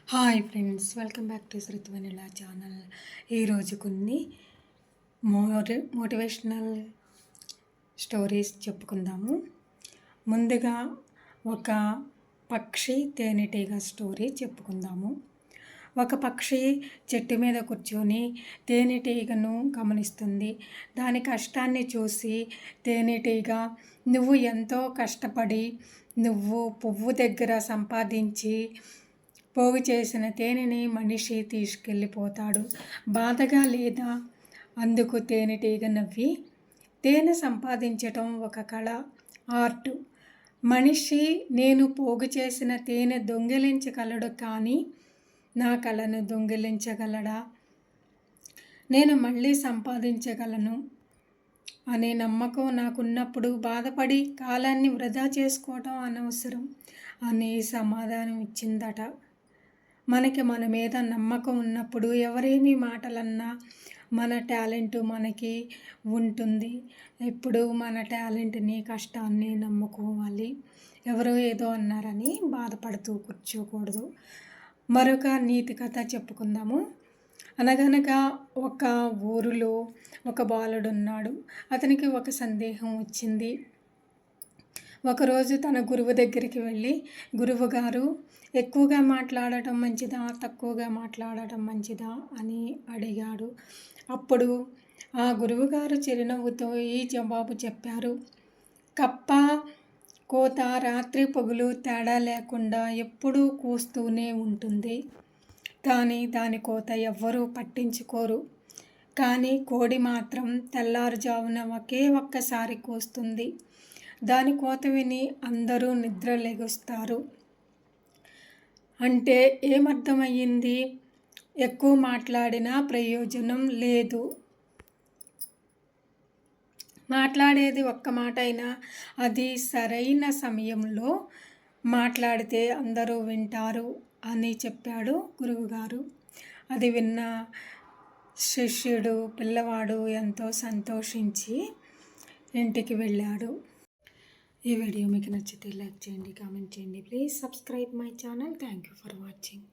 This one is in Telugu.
Hi friends, welcome back to Shruti Vennela channel. ఈరోజు కొన్ని మోటివేషనల్ స్టోరీస్ చెప్పుకుందాము. ముందుగా ఒక పక్షి తేనెటీగ స్టోరీ చెప్పుకుందాము. ఒక పక్షి చెట్టు మీద కూర్చొని తేనెటీగను గమనిస్తుంది. దాని కష్టాన్ని చూసి తేనెటీగ, నువ్వు ఎంతో కష్టపడి నువ్వు పువ్వు దగ్గర సంపాదించి పోగు చేసిన తేనెని మనిషి తీసుకెళ్ళిపోతాడు, బాధగా లేదా? అందుకు తేనెటీగ నవ్వి, తేనె సంపాదించటం ఒక కళ, ఆర్ట్. మనిషి నేను పోగు చేసిన తేనె దొంగిలించగలడు, కానీ నా కళను దొంగిలించగలడా? నేను మళ్ళీ సంపాదించగలను అనే నమ్మకం నాకున్నప్పుడు బాధపడి కాలాన్ని వృధా చేసుకోవటం అనవసరం అని సమాధానం ఇచ్చిందట. మనకి మన మీద నమ్మకం ఉన్నప్పుడు ఎవరేమి మాటలన్నా మన టాలెంట్ మనకి ఉంటుంది. ఎప్పుడు మన టాలెంట్ని, కష్టాన్ని నమ్ముకోవాలి. ఎవరో ఏదో అన్నారని బాధపడుతూ కూర్చోకూడదు. మరొక నీతి కథ చెప్పుకుందాము. అనగనగా ఒక ఊరిలో ఒక బాలుడు ఉన్నాడు. అతనికి ఒక సందేహం వచ్చింది. ఒకరోజు తన గురువు దగ్గరికి వెళ్ళి, గురువుగారు, ఎక్కువగా మాట్లాడటం మంచిదా, తక్కువగా మాట్లాడటం మంచిదా అని అడిగాడు. అప్పుడు ఆ గురువుగారు చిరునవ్వుతో ఈ జవాబు చెప్పారు: కప్ప కోత రాత్రి పగులు తేడా లేకుండా ఎప్పుడూ కూస్తూనే ఉంటుంది, కానీ దాని కోత ఎవ్వరూ పట్టించుకోరు. కానీ కోడి మాత్రం తెల్లారుజామున ఒక్కసారి కూస్తుంది. దాని కోత విని అందరూ నిద్ర లెగుస్తారు. అంటే ఏమర్థమయ్యింది? ఎక్కువ మాట్లాడినా ప్రయోజనం లేదు. మాట్లాడేది ఒక్క మాట అయినా అది సరైన సమయంలో మాట్లాడితే అందరూ వింటారు అని చెప్పాడు గురువుగారు. అది విన్న పిల్లవాడు ఎంతో సంతోషించి ఇంటికి వెళ్ళాడు. ఈ వీడియో మీకు నచ్చితే లైక్ చేయండి, కామెంట్ చేయండి. Please subscribe my channel. Thank you for watching.